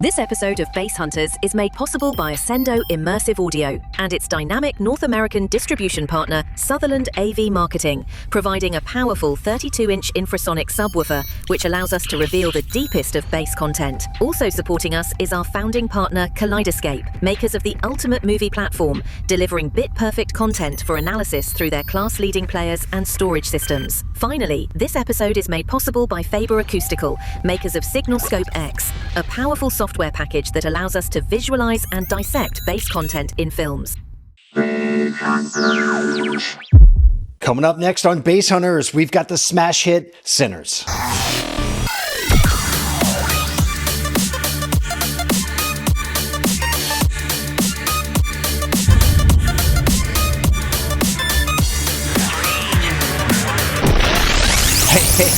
This episode of Bass Hunters is made possible by Ascendo Immersive Audio and its dynamic North American distribution partner, Sutherland AV Marketing, providing a powerful 32-inch infrasonic subwoofer, which allows us to reveal the deepest of bass content. Also supporting us is our founding partner, Kaleidescape, makers of the ultimate movie platform, delivering bit-perfect content for analysis through their class-leading players and storage systems. Finally, this episode is made possible by Faber Acoustical, makers of Signalscope X, a powerful software package that allows us to visualize and dissect bass content in films. Coming up next on Bass Hunters, we've got the smash hit Sinners.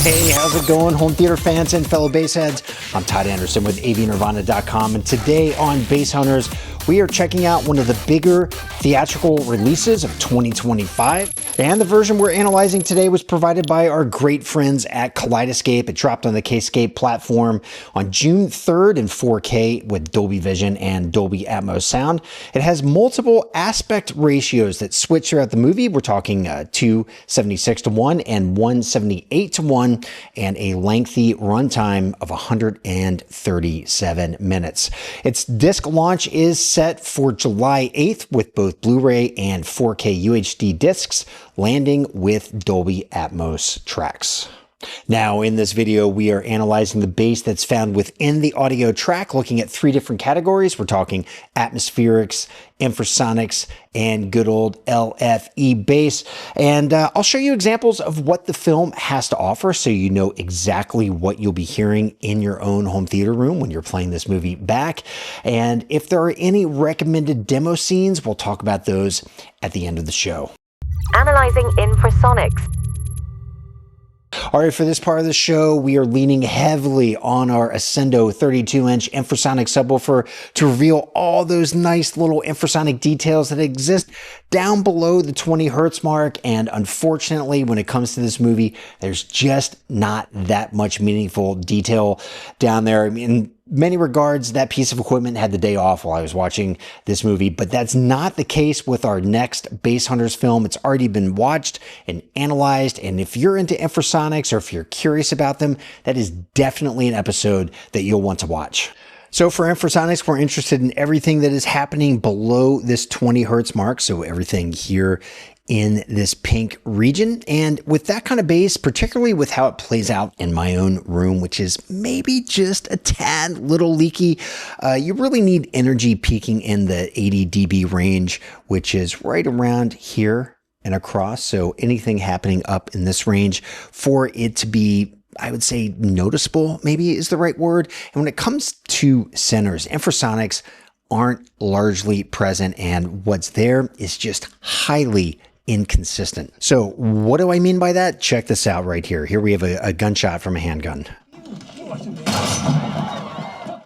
Hey, how's it going, home theater fans and fellow bass heads? I'm Todd Anderson with avnirvana.com, and today on Bass Hunters, we are checking out one of the bigger theatrical releases of 2025. And the version we're analyzing today was provided by our great friends at Kaleidescape. It dropped on the Kscape platform on June 3rd in 4K with Dolby Vision and Dolby Atmos sound. It has multiple aspect ratios that switch throughout the movie. We're talking 276:1 and 178:1, and a lengthy runtime of 137 minutes. Its disc launch is set for July 8th with both Blu-ray and 4K UHD discs, landing with Dolby Atmos tracks. Now, in this video, we are analyzing the bass that's found within the audio track, looking at three different categories. We're talking atmospherics, infrasonics, and good old LFE bass. And I'll show you examples of what the film has to offer so you know exactly what you'll be hearing in your own home theater room when you're playing this movie back. And if there are any recommended demo scenes, we'll talk about those at the end of the show. Analyzing infrasonics. All right, for this part of the show, we are leaning heavily on our Ascendo 32-inch infrasonic subwoofer to reveal all those nice little infrasonic details that exist down below the 20 hertz mark. And unfortunately, when it comes to this movie, there's just not that much meaningful detail down there. I mean, in many regards, that piece of equipment had the day off while I was watching this movie, but that's not the case with our next Bass Hunters film. It's already been watched and analyzed, and if you're into infrasonics or if you're curious about them, that is definitely an episode that you'll want to watch. So for infrasonics, we're interested in everything that is happening below this 20 hertz mark, so everything here in this pink region. And with that kind of bass, particularly with how it plays out in my own room, which is maybe just a tad little leaky, you really need energy peaking in the 80 dB range, which is right around here and across. So anything happening up in this range for it to be, I would say, noticeable, maybe is the right word. And when it comes to Sinners, infrasonics aren't largely present, and what's there is just highly inconsistent. So what do I mean by that? Check this out right here. Here we have a gunshot from a handgun.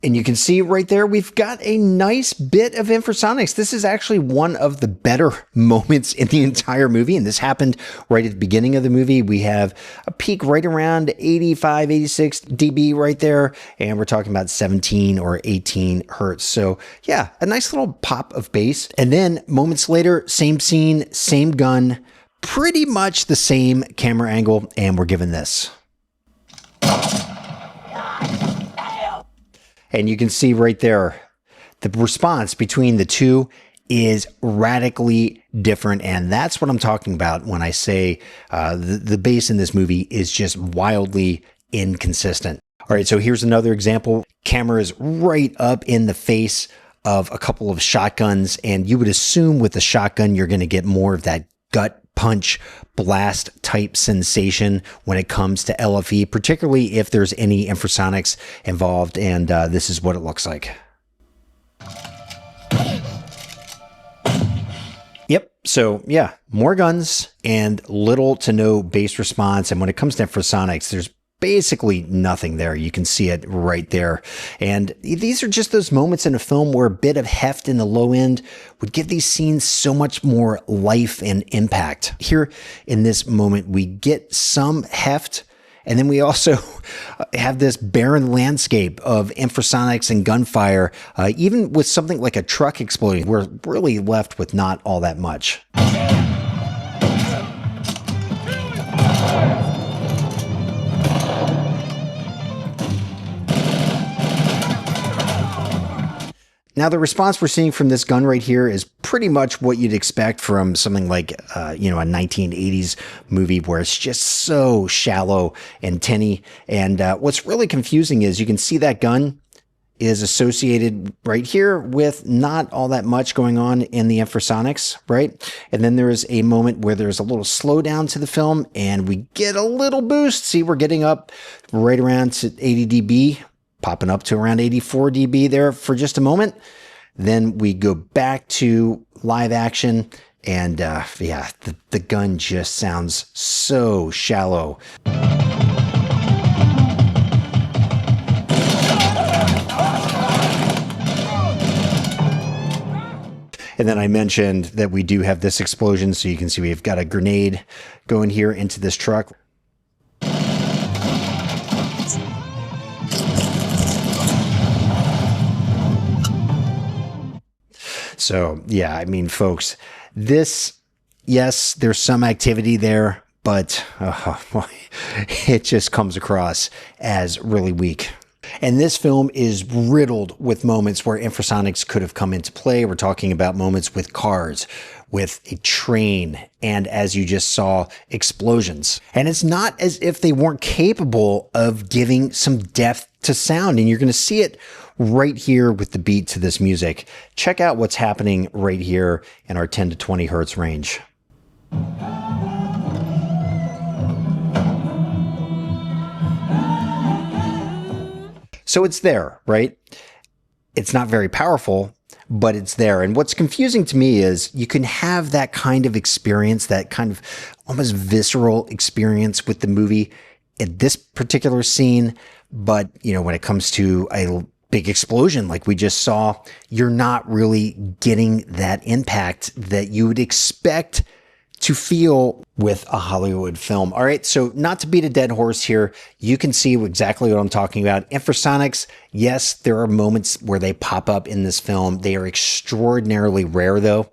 And you can see right there, we've got a nice bit of infrasonics. This is actually one of the better moments in the entire movie. And this happened right at the beginning of the movie. We have a peak right around 85, 86 dB right there. And we're talking about 17 or 18 hertz. So yeah, a nice little pop of bass. And then moments later, same scene, same gun, pretty much the same camera angle. And we're given this. And you can see right there, the response between the two is radically different. And that's what I'm talking about when I say the bass in this movie is just wildly inconsistent. All right, so here's another example. Camera is right up in the face of a couple of shotguns. And you would assume with the shotgun, you're going to get more of that gut punch blast type sensation when it comes to LFE, particularly if there's any infrasonics involved. And this is what it looks like. Yep. So yeah, more guns and little to no bass response. And when it comes to infrasonics, there's basically nothing there. You can see it right there. And these are just those moments in a film where a bit of heft in the low end would give these scenes so much more life and impact. Here in this moment, we get some heft And then we also have this barren landscape of infrasonics and gunfire. Even with something like a truck exploding, we're really left with not all that much. Now, the response we're seeing from this gun right here is pretty much what you'd expect from something like, a 1980s movie where it's just so shallow and tinny. And what's really confusing is you can see that gun is associated right here with not all that much going on in the infrasonics, right? And then there's a moment where there's a little slowdown to the film and we get a little boost. See, we're getting up right around to 80 dB. Popping up to around 84 dB there for just a moment. Then we go back to live action and the gun just sounds so shallow. And then I mentioned that we do have this explosion, so you can see we've got a grenade going here into this truck. So, yeah, I mean, folks, yes, there's some activity there, but it just comes across as really weak. And this film is riddled with moments where infrasonics could have come into play. We're talking about moments with cars, with a train, and as you just saw, explosions. And it's not as if they weren't capable of giving some depth to sound, and you're going to see it right here with the beat to this music. Check out what's happening right here in our 10 to 20 hertz range. So it's there, right? It's not very powerful, but it's there. And what's confusing to me is you can have that kind of experience, that kind of almost visceral experience with the movie at this particular scene. But, when it comes to a big explosion like we just saw, you're not really getting that impact that you would expect to feel with a Hollywood film. All right, so not to beat a dead horse here, you can see exactly what I'm talking about. Infrasonics, yes, there are moments where they pop up in this film. They are extraordinarily rare, though.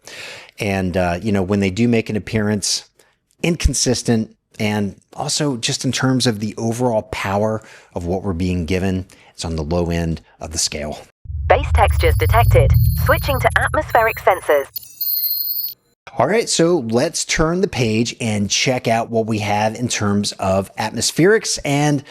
And, when they do make an appearance, inconsistent, and also just in terms of the overall power of what we're being given, it's on the low end of the scale. Base textures detected. Switching to atmospheric sensors. All right, so let's turn the page and check out what we have in terms of atmospherics. And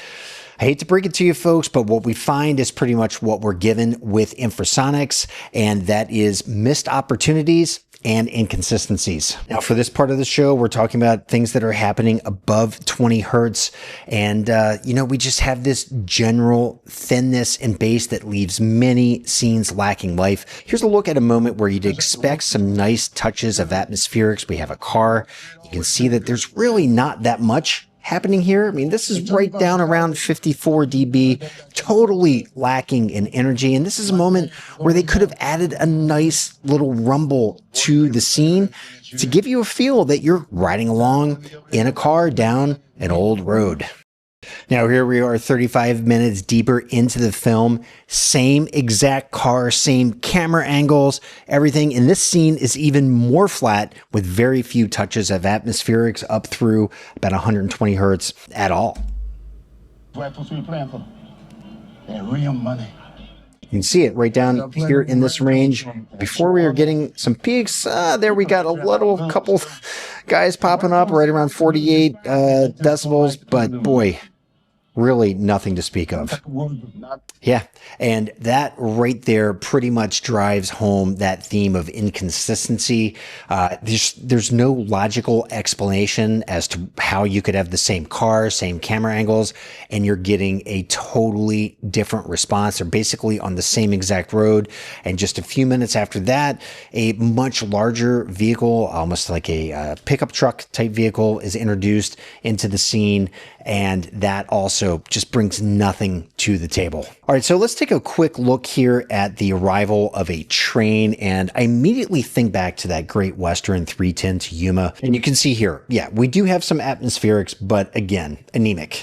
I hate to break it to you folks, but what we find is pretty much what we're given with infrasonics, and that is missed opportunities and inconsistencies. Now, for this part of the show, we're talking about things that are happening above 20 hertz. And, we just have this general thinness in bass that leaves many scenes lacking life. Here's a look at a moment where you'd expect some nice touches of atmospherics. We have a car. You can see that there's really not that much happening here. I mean, this is right down around 54 dB, totally lacking in energy. And this is a moment where they could have added a nice little rumble to the scene to give you a feel that you're riding along in a car down an old road. Now, here we are 35 minutes deeper into the film. Same exact car, same camera angles, everything. And this scene is even more flat with very few touches of atmospherics up through about 120 hertz at all. That's what we playing for. That real money. You can see it right down here in this range. Before we were getting some peaks, there we got a couple guys popping up right around 48 decibels, but boy, really nothing to speak of. Yeah, and that right there pretty much drives home that theme of inconsistency. There's no logical explanation as to how you could have the same car, same camera angles, and you're getting a totally different response. They're basically on the same exact road, and just a few minutes after that, a much larger vehicle, almost like a pickup truck type vehicle, is introduced into the scene, and that also just brings nothing to the table. All right, so let's take a quick look here at the arrival of a train, and I immediately think back to that Great Western 310 to Yuma. And you can see here, yeah, we do have some atmospherics, but again, anemic.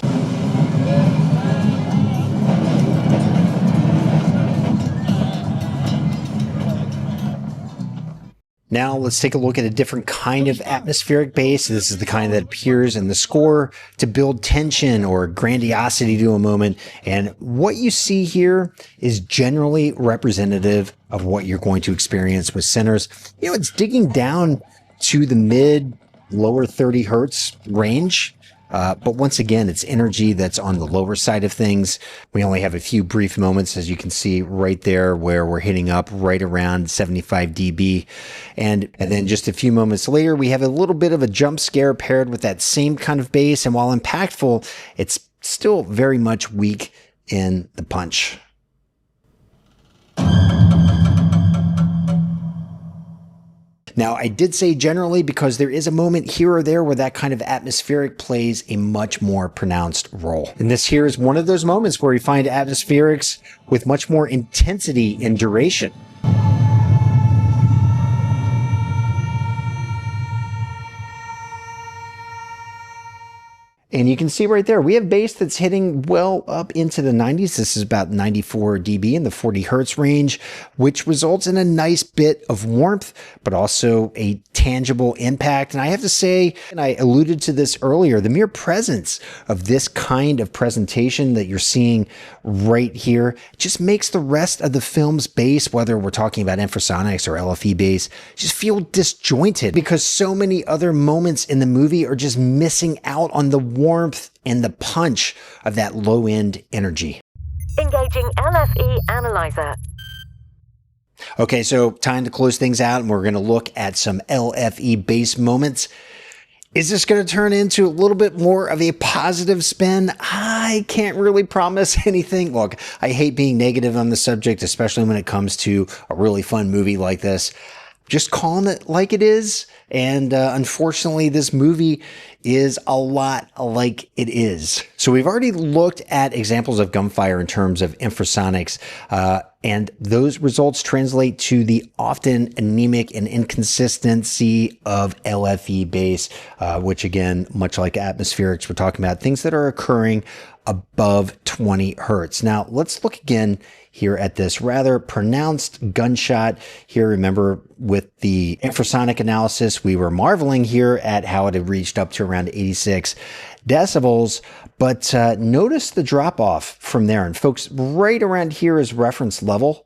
Now let's take a look at a different kind of atmospheric bass. This is the kind that appears in the score to build tension or grandiosity to a moment. And what you see here is generally representative of what you're going to experience with Sinners. You know, it's digging down to the mid, lower 30 hertz range. But once again, it's energy that's on the lower side of things. We only have a few brief moments, as you can see right there, where we're hitting up right around 75 dB. And then just a few moments later, we have a little bit of a jump scare paired with that same kind of bass. And while impactful, it's still very much weak in the punch. Now, I did say generally because there is a moment here or there where that kind of atmospheric plays a much more pronounced role. And this here is one of those moments where we find atmospherics with much more intensity and duration. And you can see right there, we have bass that's hitting well up into the 90s. This is about 94 dB in the 40 hertz range, which results in a nice bit of warmth, but also a tangible impact. And I have to say, and I alluded to this earlier, the mere presence of this kind of presentation that you're seeing right here just makes the rest of the film's bass, whether we're talking about infrasonics or LFE bass, just feel disjointed because so many other moments in the movie are just missing out on the warmth and the punch of that low-end energy. Engaging LFE analyzer. Okay, so time to close things out, and we're going to look at some LFE bass moments. Is this going to turn into a little bit more of a positive spin? I can't really promise anything. Look, I hate being negative on the subject, especially when it comes to a really fun movie like this. Just calling it like it is. And unfortunately, this movie is a lot like it is. So we've already looked at examples of gunfire in terms of infrasonics, and those results translate to the often anemic and inconsistency of LFE bass, which again, much like atmospherics, we're talking about things that are occurring above 20 hertz. Now, let's look again here at this rather pronounced gunshot here. Remember, with the infrasonic analysis, we were marveling here at how it had reached up to around 86 decibels, but notice the drop off from there. And folks, right around here is reference level.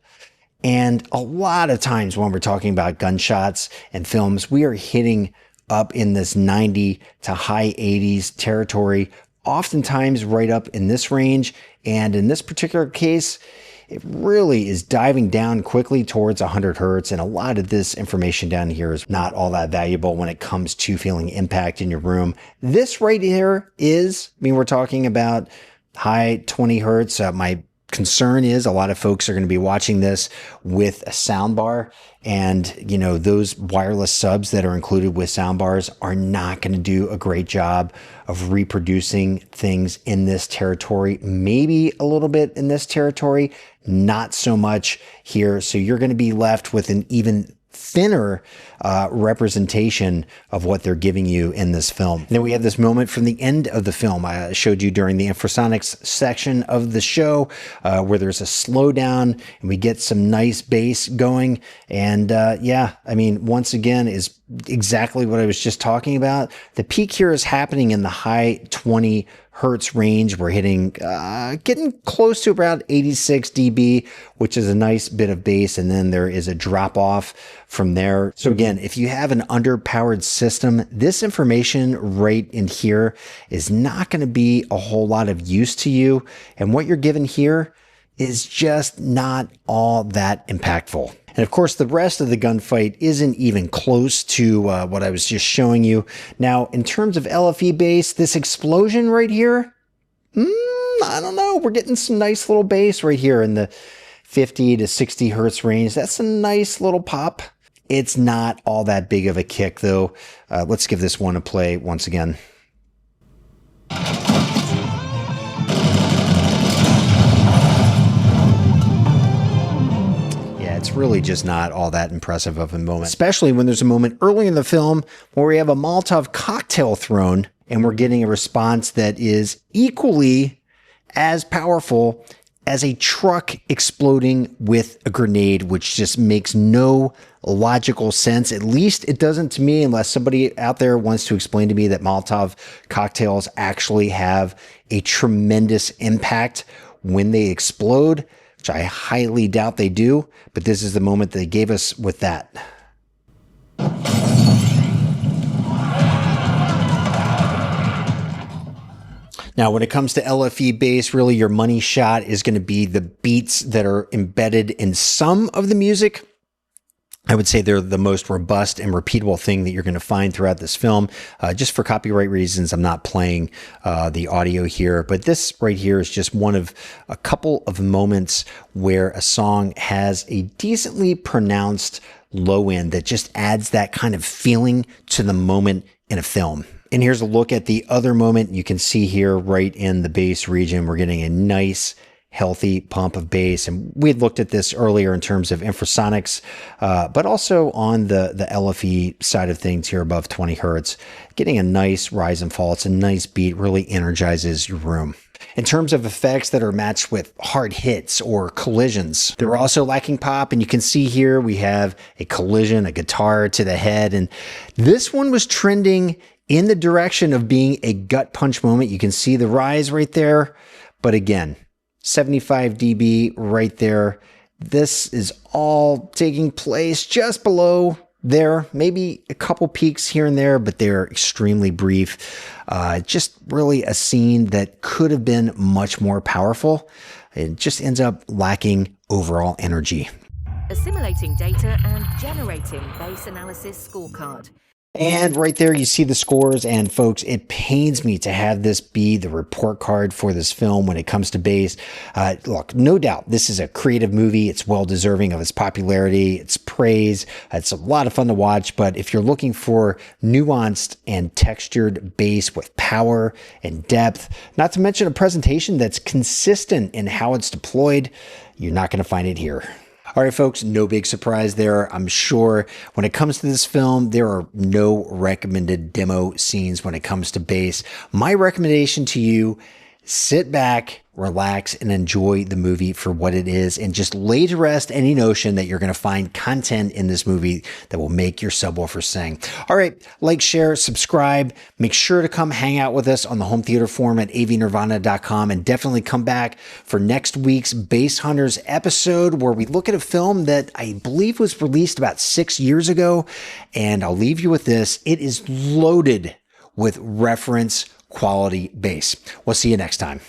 And a lot of times when we're talking about gunshots and films, we are hitting up in this 90 to high 80s territory, oftentimes right up in this range. And in this particular case, it really is diving down quickly towards 100 hertz. And a lot of this information down here is not all that valuable when it comes to feeling impact in your room. This right here is, I mean, we're talking about high 20 hertz. My concern is a lot of folks are going to be watching this with a soundbar, and you know, those wireless subs that are included with soundbars are not going to do a great job of reproducing things in this territory. Maybe a little bit in this territory, not so much here. So you're going to be left with an even thinner representation of what they're giving you in this film. And then we have this moment from the end of the film I showed you during the infrasonics section of the show, where there's a slowdown and we get some nice bass going. And yeah, I mean, once again, is exactly what I was just talking about. The peak here is happening in the high 20 hertz range. We're hitting, getting close to about 86 dB, which is a nice bit of bass. And then there is a drop off from there. So again, if you have an underpowered system, this information right in here is not going to be a whole lot of use to you. And what you're given here is just not all that impactful. And of course, the rest of the gunfight isn't even close to what I was just showing you. Now, in terms of LFE bass, this explosion right here, I don't know. We're getting some nice little bass right here in the 50 to 60 hertz range. That's a nice little pop. It's not all that big of a kick, though. Let's give this one a play once again. It's really just not all that impressive of a moment, especially when there's a moment early in the film where we have a Molotov cocktail thrown and we're getting a response that is equally as powerful as a truck exploding with a grenade, which just makes no logical sense. At least it doesn't to me, unless somebody out there wants to explain to me that Molotov cocktails actually have a tremendous impact when they explode, which I highly doubt they do. But this is the moment they gave us with that. Now, when it comes to LFE bass, really your money shot is going to be the beats that are embedded in some of the music. I would say they're the most robust and repeatable thing that you're going to find throughout this film. Just for copyright reasons, I'm not playing the audio here, but this right here is just one of a couple of moments where a song has a decently pronounced low end that just adds that kind of feeling to the moment in a film. And here's a look at the other moment. You can see here right in the bass region, we're getting a nice healthy pump of bass. And we had looked at this earlier in terms of infrasonics, but also on the LFE side of things here above 20 hertz, getting a nice rise and fall. It's a nice beat, really energizes your room. In terms of effects that are matched with hard hits or collisions, they're also lacking pop. And you can see here we have a collision, a guitar to the head. And this one was trending in the direction of being a gut punch moment. You can see the rise right there. But again, 75 dB right there. This is all taking place just below there. Maybe a couple peaks here and there, but they're extremely brief. Just really a scene that could have been much more powerful. It just ends up lacking overall energy. Assimilating data and generating bass analysis scorecard. And right there, you see the scores. And folks, it pains me to have this be the report card for this film when it comes to bass. Look, no doubt, this is a creative movie. It's well deserving of its popularity, its praise. It's a lot of fun to watch. But if you're looking for nuanced and textured bass with power and depth, not to mention a presentation that's consistent in how it's deployed, you're not going to find it here. All right, folks, no big surprise there. I'm sure when it comes to this film, there are no recommended demo scenes when it comes to bass. My recommendation to you, sit back, relax, and enjoy the movie for what it is, and just lay to rest any notion that you're going to find content in this movie that will make your subwoofer sing. All right, like, share, subscribe. Make sure to come hang out with us on the home theater forum at avnirvana.com, and definitely come back for next week's Bass Hunters episode, where we look at a film that I believe was released about 6 years ago. And I'll leave you with this. It is loaded with reference quality bass. We'll see you next time.